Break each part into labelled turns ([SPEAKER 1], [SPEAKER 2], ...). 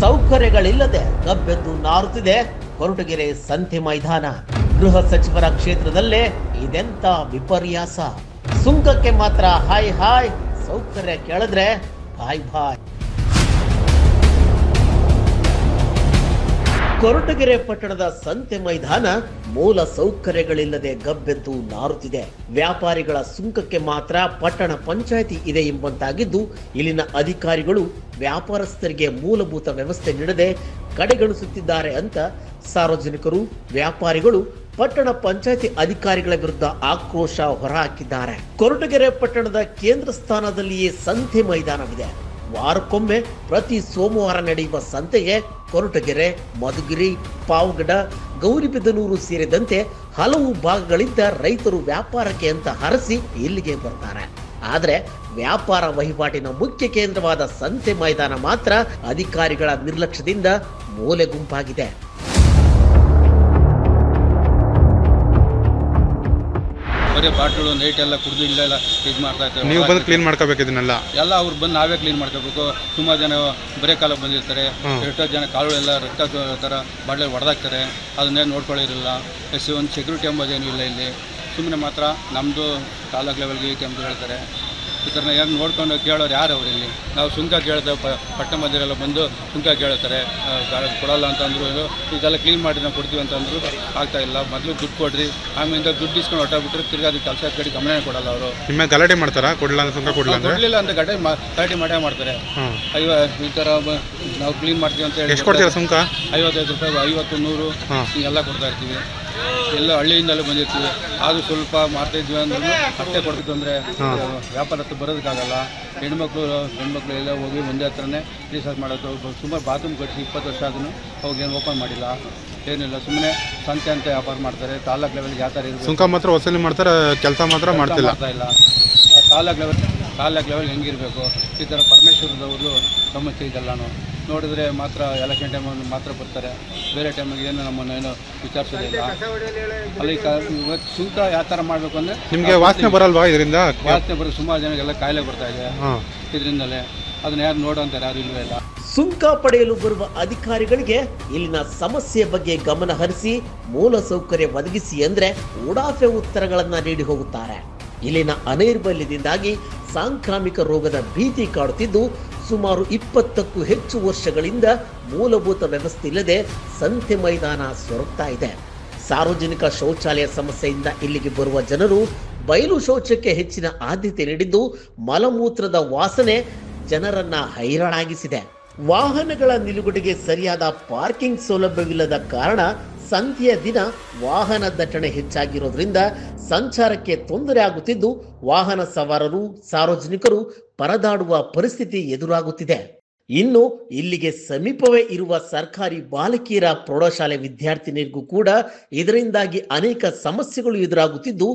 [SPEAKER 1] ಸೌಕರ್ಯಗಳಿಲ್ಲದೆ ಗಬ್ಬೆದ್ದು ನಾರುತ್ತಿದೆ ಕೊರಟಗೆರೆ ಸಂತೆ ಮೈದಾನ. ಗೃಹ ಸಚಿವರ ಕ್ಷೇತ್ರದಲ್ಲೇ ಇದೆಂತ ವಿಪರ್ಯಾಸ. ಸುಂಕಕ್ಕೆ ಮಾತ್ರ ಹಾಯ್ ಹಾಯ್, ಸೌಕರ್ಯ ಕೇಳಿದ್ರೆ ಬಾಯ್ ಬಾಯ್. ಕೊರಟಗೆರೆ ಪಟ್ಟಣದ ಸಂತೆ ಮೈದಾನ ಮೂಲ ಸೌಕರ್ಯಗಳಿಲ್ಲದೆ ಗಬ್ಬೆದ್ದು ನಾರುತ್ತಿದೆ. ವ್ಯಾಪಾರಿಗಳ ಸುಂಕಕ್ಕೆ ಮಾತ್ರ ಪಟ್ಟಣ ಪಂಚಾಯಿತಿ ಇದೆ ಎಂಬಂತಾಗಿದ್ದು, ಇಲ್ಲಿನ ಅಧಿಕಾರಿಗಳು ವ್ಯಾಪಾರಸ್ಥರಿಗೆ ಮೂಲಭೂತ ವ್ಯವಸ್ಥೆ ನೀಡದೆ ಕಡೆಗಣಿಸುತ್ತಿದ್ದಾರೆ ಅಂತ ಸಾರ್ವಜನಿಕರು, ವ್ಯಾಪಾರಿಗಳು ಪಟ್ಟಣ ಪಂಚಾಯಿತಿ ಅಧಿಕಾರಿಗಳ ವಿರುದ್ಧ ಆಕ್ರೋಶ ಹೊರಹಾಕಿದ್ದಾರೆ. ಕೊರಟಗೆರೆ ಪಟ್ಟಣದ ಕೇಂದ್ರ ಸ್ಥಾನದಲ್ಲಿಯೇ ಸಂತೆ ಮೈದಾನವಿದೆ. ವಾರಕ್ಕೊಮ್ಮೆ ಪ್ರತಿ ಸೋಮವಾರ ನಡೆಯುವ ಸಂತೆಗೆ ಕೊರಟಗೆರೆ, ಮಧುಗಿರಿ, ಪಾವಗಡ, ಗೌರಿಬಿದನೂರು ಸೇರಿದಂತೆ ಹಲವು ಭಾಗಗಳಿಂದ ರೈತರು ವ್ಯಾಪಾರಕ್ಕೆ ಅಂತ ಹರಸಿ ಇಲ್ಲಿಗೆ ಬರ್ತಾರೆ. ಆದರೆ ವ್ಯಾಪಾರ ವಹಿವಾಟಿನ ಮುಖ್ಯ ಕೇಂದ್ರವಾದ ಸಂತೆ ಮೈದಾನ ಮಾತ್ರ ಅಧಿಕಾರಿಗಳ ನಿರ್ಲಕ್ಷ್ಯದಿಂದ ಮೂಲೆ ಗುಂಪಾಗಿದೆ.
[SPEAKER 2] ಬರೀ ಬಾಟ್ಲು ನೈಟ್ ಎಲ್ಲ ಕುಡಿದು ಇಲ್ಲೆಲ್ಲ ಇದು ಮಾಡ್ತಾ ಇರ್ತಾರೆ.
[SPEAKER 3] ನೀವು ಬಂದು ಕ್ಲೀನ್ ಮಾಡ್ಕೋಬೇಕು ಇದನ್ನೆಲ್ಲ
[SPEAKER 2] ಎಲ್ಲ ಅವ್ರು ಬಂದು ನಾವೇ ಕ್ಲೀನ್ ಮಾಡ್ಕೋಬೇಕು. ಸುಮಾರು ಜನ ಬರೇ ಕಾಲ ಬಂದಿರ್ತಾರೆ, ಎಷ್ಟೋ ಜನ ಕಾಲು ಎಲ್ಲ ರಕ್ತ ಥರ ಬಾಟ್ಲಿ ಹೊಡೆದಾಕ್ತಾರೆ, ಅದನ್ನೇ ನೋಡ್ಕೊಳ್ಳಿರಲಿಲ್ಲ. ಒಂದು ಸೆಕ್ಯೂರಿಟಿ ಎಂಬುದೇನು ಇಲ್ಲ ಇಲ್ಲಿ. ಸುಮ್ಮನೆ ಮಾತ್ರ ನಮ್ಮದು ತಾಲೂಕು ಲೆವೆಲ್ಗೆ ಐತೆ ಅಂತ ಹೇಳ್ತಾರೆ. ಈ ಥರ ಏನು ನೋಡ್ಕೊಂಡು ಕೇಳೋರು ಯಾರು ಅವ್ರು ಇಲ್ಲಿ? ನಾವು ಸುಂಕ ಕೇಳ್ತೇವೆ, ಪಟ್ಟಣ ಮಧ್ಯರೆಲ್ಲ ಬಂದು ಸುಂಕ ಕೇಳ್ತಾರೆ, ಕೊಡಲ್ಲ ಅಂತಂದ್ರು. ಇದೆಲ್ಲ ಕ್ಲೀನ್ ಮಾಡಿ ನಾವು ಕೊಡ್ತೀವಿ ಅಂತಂದ್ರು ಆಗ್ತಾಯಿಲ್ಲ. ಮೊದಲು ದುಡ್ಡು ಕೊಡ್ರಿ, ಆಮೇಲೆ ದುಡ್ಡು ಇಸ್ಕೊಂಡು ಹೊಟ್ಟೋಗ್ಬಿಟ್ರೆ ತಿರ್ಗಿ ಅದು ಕೆಲಸ ಕಡೆ ಗಮನ ಕೊಡಲ್ಲ ಅವರು.
[SPEAKER 3] ನಿಮ್ಮ ಗಲಾಟೆ ಮಾಡ್ತಾರಾ? ಕೊಡಲಿಲ್ಲ ಸುಂಕ ಕೊಡಲಿಲ್ಲ
[SPEAKER 2] ಅಂತ ಗಲಾಟೆ ಮಾಡೇ ಮಾಡ್ತಾರೆ. ಈ ಥರ ನಾವು ಕ್ಲೀನ್ ಮಾಡ್ತೀವಿ ಅಂತ ಹೇಳಿ
[SPEAKER 3] ಎಷ್ಟು ಕೊಡ್ತೀರಾ ಸುಂಕ?
[SPEAKER 2] 55 ರೂಪಾಯಿ, 50, 100 ಹಿಂಗೆಲ್ಲ ಕೊಡ್ತಾ ಇರ್ತೀವಿ. ಎಲ್ಲ ಹಳ್ಳಿಯಿಂದಲೇ ಬಂದಿರ್ತೀವಿ. ಆದರೂ ಸ್ವಲ್ಪ ಮಾಡ್ತಾಯಿದ್ವಿ ಅಂದ್ರೂ ಅಷ್ಟೇ ಕೊಡ್ತಿತ್ತು. ಅಂದರೆ ವ್ಯಾಪಾರ ಹತ್ರ ಬರೋದಕ್ಕಾಗಲ್ಲ. ಹೆಣ್ಮಕ್ಳು ಗಂಡ್ಮಕ್ಳು ಎಲ್ಲ ಹೋಗಿ ಒಂದೇ ಹತ್ರನೇ ರೀಸರ್ಚ್ ಮಾಡೋದು. ಸುಮಾರು ಬಾತ್ರೂಮ್ ಕಟ್ಟಿಸಿ 20 ವರ್ಷ ಆದ್ರೂ ಅವಾಗೇನು ಓಪನ್ ಮಾಡಿಲ್ಲ, ಏನಿಲ್ಲ. ಸುಮ್ಮನೆ ಸಂತೆ ಅಂತ ವ್ಯಾಪಾರ ಮಾಡ್ತಾರೆ. ತಾಲೂಕು ಲೆವೆಲ್ಗೆ ಯಾವ ಥರ ಇರುತ್ತೆ,
[SPEAKER 3] ಸುಂಕ ಮಾತ್ರ ವಸೂಲಿ ಮಾಡ್ತಾರೆ, ಕೆಲಸ ಮಾತ್ರ ಮಾಡ್ತಿಲ್ಲ.
[SPEAKER 2] ತಾಲೂಕು ಲೆವೆಲ್ ಹೆಂಗಿರಬೇಕು, ಈ ಥರ ಪರಮೇಶ್ವರದವರು ಸಮಸ್ಯೆ ಇದೆಲ್ಲನೂ ನೋಡಿದ್ರೆ ಮಾತ್ರ ಎಲೆಕ್ಷನ್ ಟೈಮಲ್ಲಿ ಮಾತ್ರ ಬರ್ತಾರೆ. ಬೇರೆ ಟೈಮಿಗೆ ಏನು ನಮ್ಮನ್ನೇನು ವಿಚಾರಿಸೋದಿಲ್ಲ. ಅಲ್ಲಿ ಇವತ್ತು ಸುಂಕ ಯಾವ ಥರ ಮಾಡಬೇಕು ಅಂದರೆ
[SPEAKER 3] ನಿಮಗೆ ವಾಸನೆ ಬರಲ್ವಾ ಇದರಿಂದ?
[SPEAKER 2] ವಾಸನೆ ಬರೋ ಸುಮಾರು ಜನಗೆಲ್ಲ ಕಾಯಿಲೆ ಬರ್ತಾ ಇದೆ ಇದರಿಂದಲೇ. ಅದನ್ನ ಯಾರು ನೋಡೋಂತಾರೆ ಯಾರು ಇಲ್ವೇ ಇಲ್ಲ.
[SPEAKER 1] ಸುಂಕ ಪಡೆಯಲು ಬರುವ ಅಧಿಕಾರಿಗಳಿಗೆ ಇಲ್ಲಿನ ಸಮಸ್ಯೆ ಬಗ್ಗೆ ಗಮನ ಹರಿಸಿ ಮೂಲ ಸೌಕರ್ಯ ಒದಗಿಸಿ ಅಂದ್ರೆ ಉಡಾಫೆ ಉತ್ತರಗಳನ್ನ ನೀಡಿ ಹೋಗುತ್ತಾರೆ. ಇಲ್ಲಿನ ಅನೈರ್ಬಲ್ಯದಿಂದಾಗಿ ಸಾಂಕ್ರಾಮಿಕ ರೋಗದ ಭೀತಿ ಕಾಡುತ್ತಿದ್ದು, ಸುಮಾರು 20ಕ್ಕೂ ಹೆಚ್ಚು ವರ್ಷಗಳಿಂದ ಮೂಲಭೂತ ವ್ಯವಸ್ಥೆ ಇಲ್ಲದೆ ಸಂತೆ ಮೈದಾನ ಸೊರಗ್ತಾ ಇದೆ. ಸಾರ್ವಜನಿಕ ಶೌಚಾಲಯ ಸಮಸ್ಯೆಯಿಂದ ಇಲ್ಲಿಗೆ ಬರುವ ಜನರು ಬಯಲು ಶೌಚಕ್ಕೆ ಹೆಚ್ಚಿನ ಆದ್ಯತೆ ನೀಡಿದ್ದು, ಮಲಮೂತ್ರದ ವಾಸನೆ ಜನರನ್ನ ಹೈರಾಣಾಗಿಸಿದೆ. ವಾಹನಗಳ ನಿಲುಗಡೆಗೆ ಸರಿಯಾದ ಪಾರ್ಕಿಂಗ್ ಸೌಲಭ್ಯವಿಲ್ಲದ ಕಾರಣ ಸಂತೆಯ ದಿನ ವಾಹನ ದಟ್ಟಣೆ ಹೆಚ್ಚಾಗಿರೋದ್ರಿಂದ ಸಂಚಾರಕ್ಕೆ ತೊಂದರೆ ಆಗುತ್ತಿದ್ದು, ವಾಹನ ಸವಾರರು, ಸಾರ್ವಜನಿಕರು ಪರದಾಡುವ ಪರಿಸ್ಥಿತಿ ಎದುರಾಗುತ್ತಿದೆ. ಇನ್ನು ಇಲ್ಲಿಗೆ ಸಮೀಪವೇ ಇರುವ ಸರ್ಕಾರಿ ಬಾಲಕಿಯರ ಪ್ರೌಢಶಾಲೆ ವಿದ್ಯಾರ್ಥಿನಿಯರಿಗೂ ಕೂಡ ಇದರಿಂದಾಗಿ ಅನೇಕ ಸಮಸ್ಯೆಗಳು ಎದುರಾಗುತ್ತಿದ್ದು,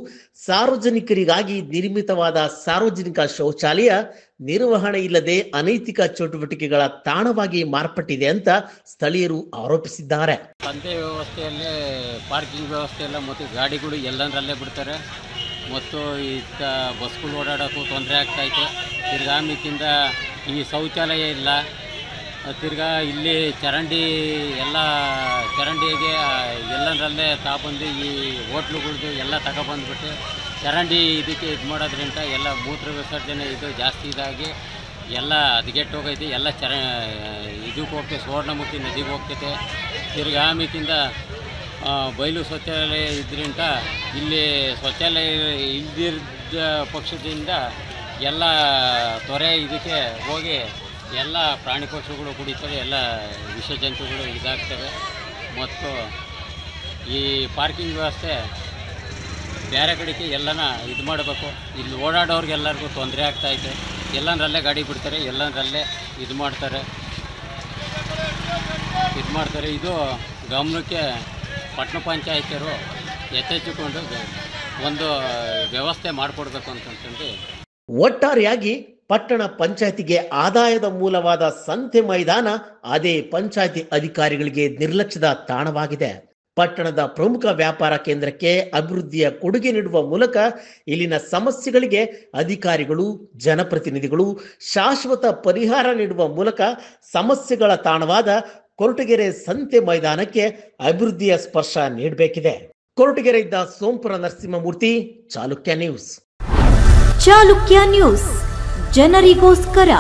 [SPEAKER 1] ಸಾರ್ವಜನಿಕರಿಗಾಗಿ ನಿರ್ಮಿತವಾದ ಸಾರ್ವಜನಿಕ ಶೌಚಾಲಯ ನಿರ್ವಹಣೆ ಇಲ್ಲದೆ ಅನೈತಿಕ ಚಟುವಟಿಕೆಗಳ ತಾಣವಾಗಿ ಮಾರ್ಪಟ್ಟಿದೆ ಅಂತ ಸ್ಥಳೀಯರು ಆರೋಪಿಸಿದ್ದಾರೆ.
[SPEAKER 4] ಸಂತೆ ವ್ಯವಸ್ಥೆಯಲ್ಲೇ ಪಾರ್ಕಿಂಗ್ ವ್ಯವಸ್ಥೆ ಎಲ್ಲ ಮತ್ತು ಗಾಡಿಗಳು ಎಲ್ಲಂದ್ರಲ್ಲೇ ಬಿಡ್ತಾರೆ. ಮತ್ತು ಈ ಬಸ್ಗಳು ಓಡಾಡೋಕ್ಕೂ ತೊಂದರೆ ಆಗ್ತಾಯಿದೆ. ತಿರ್ಗಾ ಆಮೇಕಿಂದ ಈ ಶೌಚಾಲಯ ಇಲ್ಲ. ತಿರ್ಗಾ ಇಲ್ಲಿ ಚರಂಡಿ ಎಲ್ಲ ಚರಂಡಿಗೆ ಎಲ್ಲಂದ್ರಲ್ಲೇ ತಾಬಂದು ಈ ಹೋಟ್ಲುಗಳ್ದು ಎಲ್ಲ ತಗೊಬಂದ್ಬಿಟ್ಟು ಚರಂಡಿ ಇದಕ್ಕೆ ಇದು ಮಾಡೋದ್ರಿಂದ ಎಲ್ಲ ಮೂತ್ರ ವಿಸರ್ಜನೆ ಇದು ಜಾಸ್ತಿ ಇದಾಗಿ ಎಲ್ಲ ಹದಗೆಟ್ಟೋಗೈತೆ. ಎಲ್ಲ ಇದಕ್ಕೆ ಹೋಗ್ತದೆ, ಸುವರ್ಣಮುಖಿ ನದಿಗೆ ಹೋಗ್ತೈತೆ. ತಿರ್ಗಿ ಆಮೇಕಿಂದ ಬಯಲು ಶೌಚಾಲಯ ಇದರಿಂದ ಇಲ್ಲಿ ಶೌಚಾಲಯ ಇಲ್ದಿದ್ದ ಪಕ್ಷದಿಂದ ಎಲ್ಲ ತೊರೆ ಇದಕ್ಕೆ ಹೋಗಿ ಎಲ್ಲ ಪ್ರಾಣಿ ಪಕ್ಷಿಗಳು ಕುಡಿತವೆ, ಎಲ್ಲ ವಿಷ ಜಂತುಗಳು ಇದಾಗ್ತವೆ. ಮತ್ತು ಈ ಪಾರ್ಕಿಂಗ್ ವ್ಯವಸ್ಥೆ ಬೇರೆ ಕಡೆಗೆ ಎಲ್ಲನ ಇದು ಮಾಡಬೇಕು. ಇಲ್ಲಿ ಓಡಾಡೋರಿಗೆಲ್ಲರಿಗೂ ತೊಂದರೆ ಆಗ್ತಾಯಿದೆ. ಎಲ್ಲಂದ್ರಲ್ಲೇ ಗಾಡಿ ಬಿಡ್ತಾರೆ, ಎಲ್ಲಂದ್ರಲ್ಲೇ ಇದು ಮಾಡ್ತಾರೆ. ಇದು ಗಮನಕ್ಕೆ ಪಟ್ಟಣ ಪಂಚಾಯತಿಯರು ಎಚ್ಚೆತ್ತುಕೊಂಡು ಒಂದು ವ್ಯವಸ್ಥೆ ಮಾಡಿಕೊಡ್ಬೇಕು ಅಂತಂದು.
[SPEAKER 1] ಒಟ್ಟಾರೆಯಾಗಿ ಪಟ್ಟಣ ಪಂಚಾಯತಿಗೆ ಆದಾಯದ ಮೂಲವಾದ ಸಂತೆ ಮೈದಾನ ಅದೇ ಪಂಚಾಯತಿ ಅಧಿಕಾರಿಗಳಿಗೆ ನಿರ್ಲಕ್ಷ್ಯದ ತಾಣವಾಗಿದೆ. ಪಟ್ಟಣದ ಪ್ರಮುಖ ವ್ಯಾಪಾರ ಕೇಂದ್ರಕ್ಕೆ ಅಭಿವೃದ್ಧಿಯ ಕೊಡುಗೆ ನೀಡುವ ಮೂಲಕ ಇಲ್ಲಿನ ಸಮಸ್ಯೆಗಳಿಗೆ ಅಧಿಕಾರಿಗಳು, ಜನಪ್ರತಿನಿಧಿಗಳು ಶಾಶ್ವತ ಪರಿಹಾರ ನೀಡುವ ಮೂಲಕ ಸಮಸ್ಯೆಗಳ ತಾಣವಾದ ಕೊರಟಗೆರೆ ಸಂತೆ ಮೈದಾನಕ್ಕೆ ಅಭಿವೃದ್ಧಿಯ ಸ್ಪರ್ಶ ನೀಡಬೇಕಿದೆ. ಕೊರಟಗೆರೆಯಿಂದ ಸೋಂಪುರ ನರಸಿಂಹಮೂರ್ತಿ, ಚಾಲುಕ್ಯ ನ್ಯೂಸ್.
[SPEAKER 5] ಚಾಲುಕ್ಯ ನ್ಯೂಸ್, ಜನರಿಗೋಸ್ಕರ.